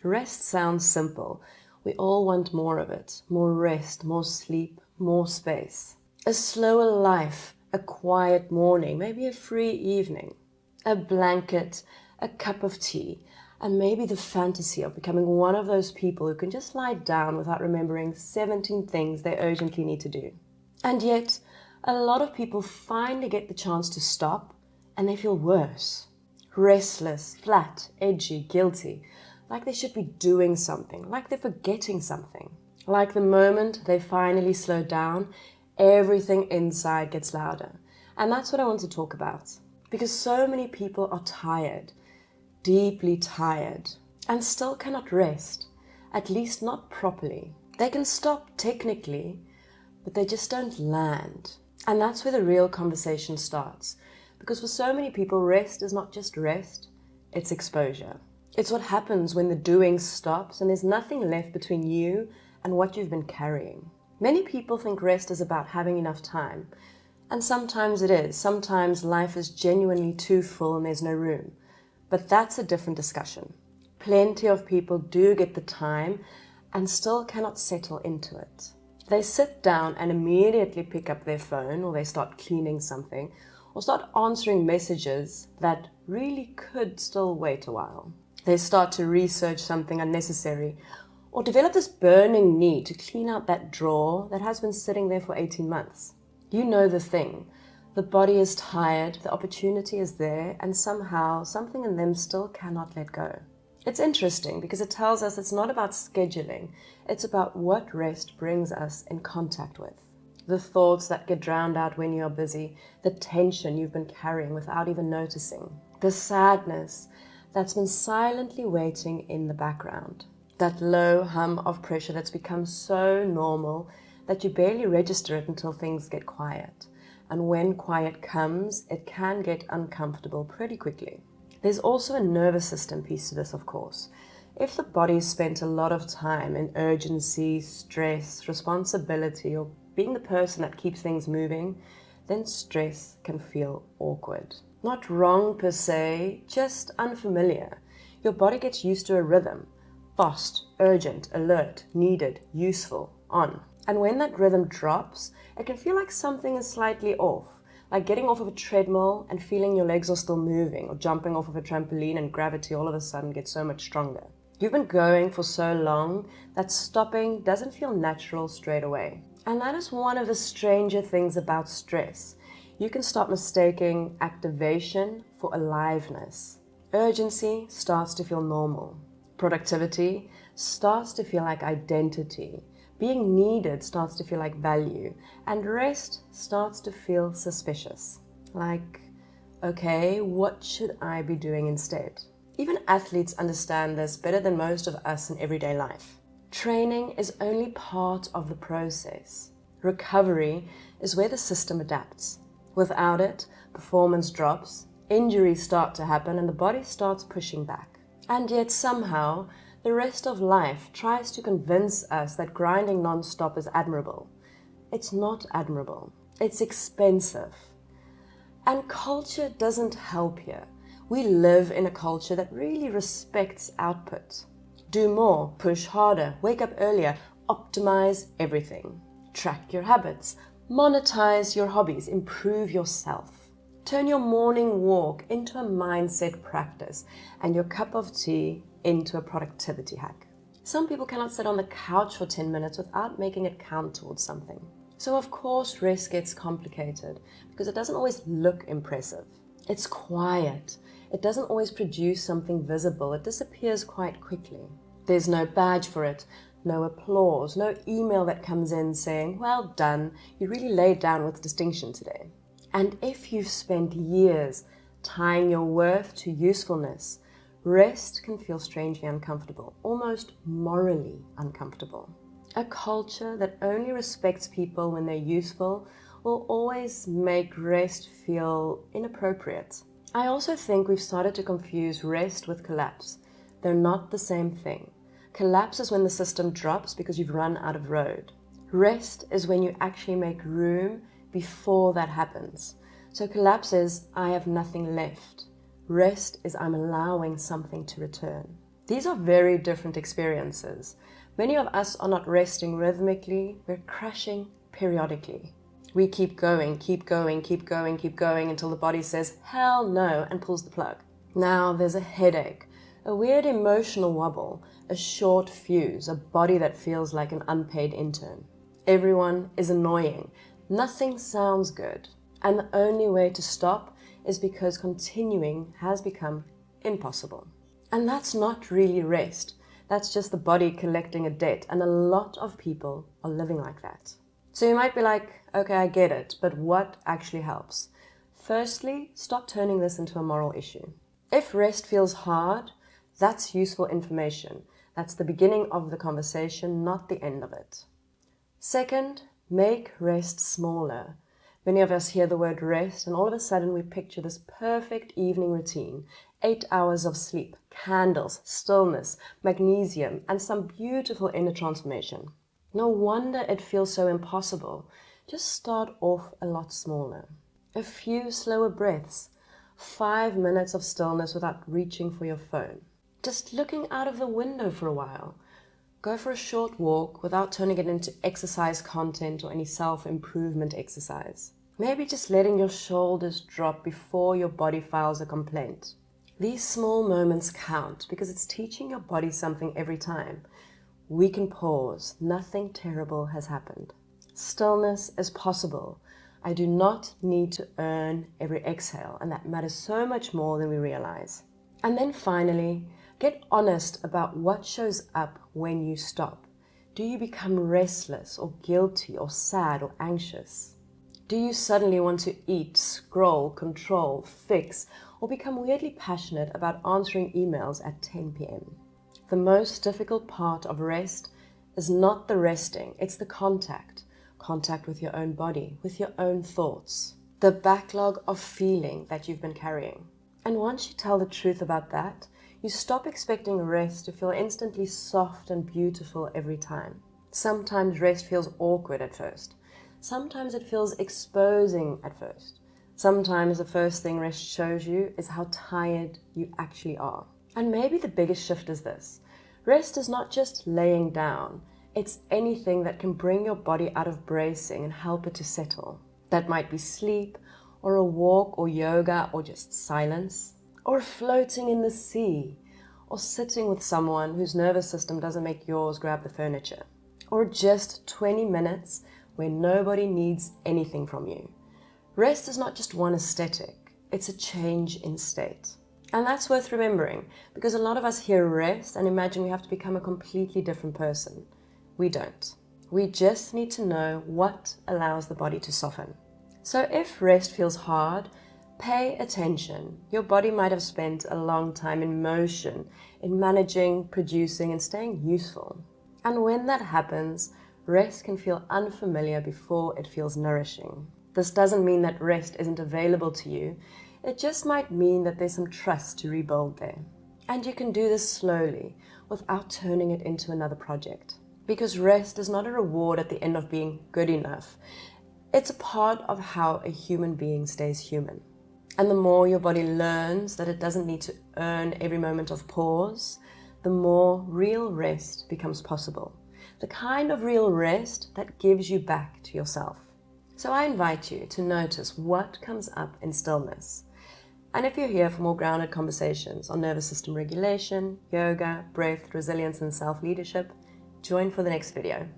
Rest sounds simple. We all want more of it. More rest, more sleep, more space. A slower life, a quiet morning, maybe a free evening, a blanket, a cup of tea, and maybe the fantasy of becoming one of those people who can just lie down without remembering 17 things they urgently need to do. And yet, a lot of people finally get the chance to stop and they feel worse. Restless, flat, edgy, guilty, like they should be doing something, like they're forgetting something. Like the moment they finally slow down, everything inside gets louder. And that's what I want to talk about. Because so many people are tired, deeply tired, and still cannot rest, at least not properly. They can stop technically, but they just don't land. And that's where the real conversation starts. Because for so many people, rest is not just rest, it's exposure. It's what happens when the doing stops and there's nothing left between you and what you've been carrying. Many people think rest is about having enough time. And sometimes it is. Sometimes life is genuinely too full and there's no room. But that's a different discussion. Plenty of people do get the time and still cannot settle into it. They sit down and immediately pick up their phone, or they start cleaning something, or start answering messages that really could still wait a while. They start to research something unnecessary, or develop this burning need to clean out that drawer that has been sitting there for 18 months. You know the thing. The body is tired, the opportunity is there, and somehow something in them still cannot let go. It's interesting because it tells us it's not about scheduling, it's about what rest brings us in contact with. The thoughts that get drowned out when you are busy, the tension you've been carrying without even noticing, the sadness that's been silently waiting in the background, that low hum of pressure that's become so normal that you barely register it until things get quiet. And when quiet comes, it can get uncomfortable pretty quickly. There's also a nervous system piece to this, of course. If the body's spent a lot of time in urgency, stress, responsibility, or being the person that keeps things moving, then stress can feel awkward. Not wrong per se, just unfamiliar. Your body gets used to a rhythm. Fast, urgent, alert, needed, useful, on. And when that rhythm drops, it can feel like something is slightly off. Like getting off of a treadmill and feeling your legs are still moving, or jumping off of a trampoline and gravity all of a sudden gets so much stronger. You've been going for so long that stopping doesn't feel natural straight away. And that is one of the stranger things about stress. You can start mistaking activation for aliveness. Urgency starts to feel normal. Productivity starts to feel like identity. Being needed starts to feel like value, and rest starts to feel suspicious. Like, okay, what should I be doing instead? Even athletes understand this better than most of us in everyday life. Training is only part of the process. Recovery is where the system adapts. Without it, performance drops, injuries start to happen, and the body starts pushing back. And yet somehow, the rest of life tries to convince us that grinding non-stop is admirable. It's not admirable. It's expensive. And culture doesn't help here. We live in a culture that really respects output. Do more, push harder, wake up earlier, optimize everything. Track your habits, monetize your hobbies, improve yourself. Turn your morning walk into a mindset practice and your cup of tea into a productivity hack. Some people cannot sit on the couch for 10 minutes without making it count towards something. So of course rest gets complicated because it doesn't always look impressive. It's quiet. It doesn't always produce something visible. It disappears quite quickly. There's no badge for it, no applause, no email that comes in saying, well done, you really laid down with distinction today. And if you've spent years tying your worth to usefulness, rest can feel strangely uncomfortable, almost morally uncomfortable. A culture that only respects people when they're useful will always make rest feel inappropriate. I also think we've started to confuse rest with collapse. They're not the same thing. Collapse is when the system drops because you've run out of road. Rest is when you actually make room before that happens. So collapse is, I have nothing left. Rest is I'm allowing something to return. These are very different experiences. Many of us are not resting rhythmically, we're crashing periodically. We keep going, keep going, keep going, keep going until the body says, hell no, and pulls the plug. Now there's a headache, a weird emotional wobble, a short fuse, a body that feels like an unpaid intern. Everyone is annoying. Nothing sounds good. And the only way to stop is because continuing has become impossible. And that's not really rest. That's just the body collecting a debt, and a lot of people are living like that. So you might be like, okay, I get it, but what actually helps? Firstly, stop turning this into a moral issue. If rest feels hard, that's useful information. That's the beginning of the conversation, not the end of it. Second, make rest smaller. Many of us hear the word rest, and all of a sudden we picture this perfect evening routine. 8 hours of sleep, candles, stillness, magnesium, and some beautiful inner transformation. No wonder it feels so impossible. Just start off a lot smaller. A few slower breaths, 5 minutes of stillness without reaching for your phone. Just looking out of the window for a while. Go for a short walk without turning it into exercise content or any self-improvement exercise. Maybe just letting your shoulders drop before your body files a complaint. These small moments count because it's teaching your body something every time. We can pause. Nothing terrible has happened. Stillness is possible. I do not need to earn every exhale, and that matters so much more than we realize. And then finally, get honest about what shows up when you stop. Do you become restless or guilty or sad or anxious? Do you suddenly want to eat, scroll, control, fix, or become weirdly passionate about answering emails at 10 p.m.? The most difficult part of rest is not the resting, it's the contact. Contact with your own body, with your own thoughts. The backlog of feeling that you've been carrying. And once you tell the truth about that, you stop expecting rest to feel instantly soft and beautiful every time. Sometimes rest feels awkward at first. Sometimes it feels exposing at first. Sometimes the first thing rest shows you is how tired you actually are. And maybe the biggest shift is this. Rest is not just laying down. It's anything that can bring your body out of bracing and help it to settle. That might be sleep, or a walk, or yoga, or just silence, or floating in the sea, or sitting with someone whose nervous system doesn't make yours grab the furniture, or just 20 minutes where nobody needs anything from you. Rest is not just one aesthetic, it's a change in state. And that's worth remembering, because a lot of us hear rest and imagine we have to become a completely different person. We don't. We just need to know what allows the body to soften. So if rest feels hard, pay attention. Your body might have spent a long time in motion, in managing, producing, and staying useful. And when that happens, rest can feel unfamiliar before it feels nourishing. This doesn't mean that rest isn't available to you. It just might mean that there's some trust to rebuild there. And you can do this slowly, without turning it into another project. Because rest is not a reward at the end of being good enough. It's a part of how a human being stays human. And the more your body learns that it doesn't need to earn every moment of pause, the more real rest becomes possible. The kind of real rest that gives you back to yourself. So I invite you to notice what comes up in stillness. And if you're here for more grounded conversations on nervous system regulation, yoga, breath, resilience, and self-leadership, join for the next video.